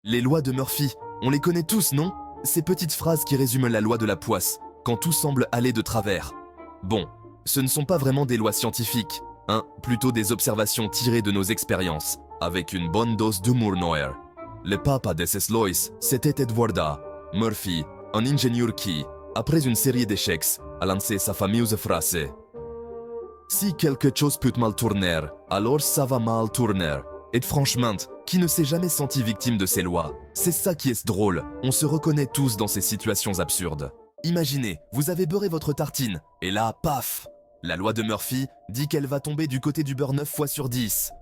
Les lois de Murphy, on les connaît tous, non? Ces petites phrases qui résument la loi de la poisse, quand tout semble aller de travers. Bon, ce ne sont pas vraiment des lois scientifiques, hein, plutôt des observations tirées de nos expériences, avec une bonne dose d'humour noir. Le papa de ces lois, c'était Edwarda Murphy, un ingénieur qui, après une série d'échecs, a lancé sa fameuse phrase. Si quelque chose peut mal tourner, alors ça va mal tourner. Et franchement, qui ne s'est jamais senti victime de ces lois? C'est ça qui est drôle, on se reconnaît tous dans ces situations absurdes. Imaginez, vous avez beurré votre tartine, et là, paf! La loi de Murphy dit qu'elle va tomber du côté du beurre 9 fois sur 10.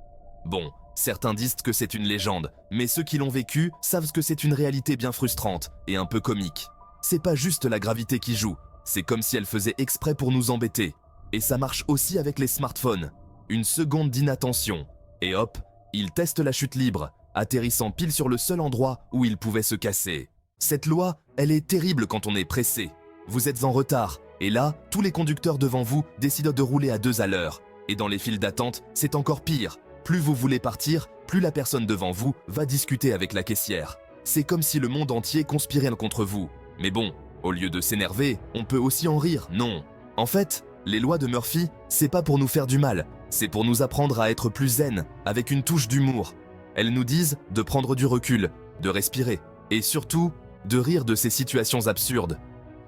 Bon, certains disent que c'est une légende, mais ceux qui l'ont vécu savent que c'est une réalité bien frustrante et un peu comique. C'est pas juste la gravité qui joue, c'est comme si elle faisait exprès pour nous embêter. Et ça marche aussi avec les smartphones. Une seconde d'inattention, et hop, il teste la chute libre, atterrissant pile sur le seul endroit où il pouvait se casser. Cette loi, elle est terrible quand on est pressé. Vous êtes en retard, et là, tous les conducteurs devant vous décident de rouler à 2 à l'heure. Et dans les files d'attente, c'est encore pire. Plus vous voulez partir, plus la personne devant vous va discuter avec la caissière. C'est comme si le monde entier conspirait contre vous. Mais bon, au lieu de s'énerver, on peut aussi en rire, non? En fait, les lois de Murphy, c'est pas pour nous faire du mal, c'est pour nous apprendre à être plus zen, avec une touche d'humour. Elles nous disent de prendre du recul, de respirer, et surtout, de rire de ces situations absurdes.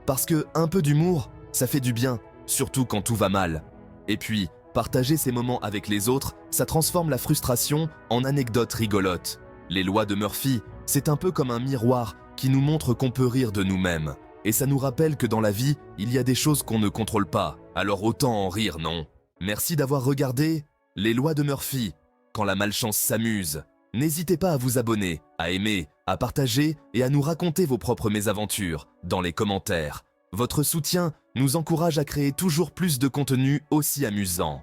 Parce que un peu d'humour, ça fait du bien, surtout quand tout va mal. Et puis, partager ces moments avec les autres, ça transforme la frustration en anecdotes rigolotes. Les lois de Murphy, c'est un peu comme un miroir qui nous montre qu'on peut rire de nous-mêmes. Et ça nous rappelle que dans la vie, il y a des choses qu'on ne contrôle pas, alors autant en rire, non? Merci d'avoir regardé Les lois de Murphy. Quand la malchance s'amuse, n'hésitez pas à vous abonner, à aimer, à partager et à nous raconter vos propres mésaventures dans les commentaires. Votre soutien nous encourage à créer toujours plus de contenu aussi amusant.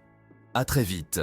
À très vite.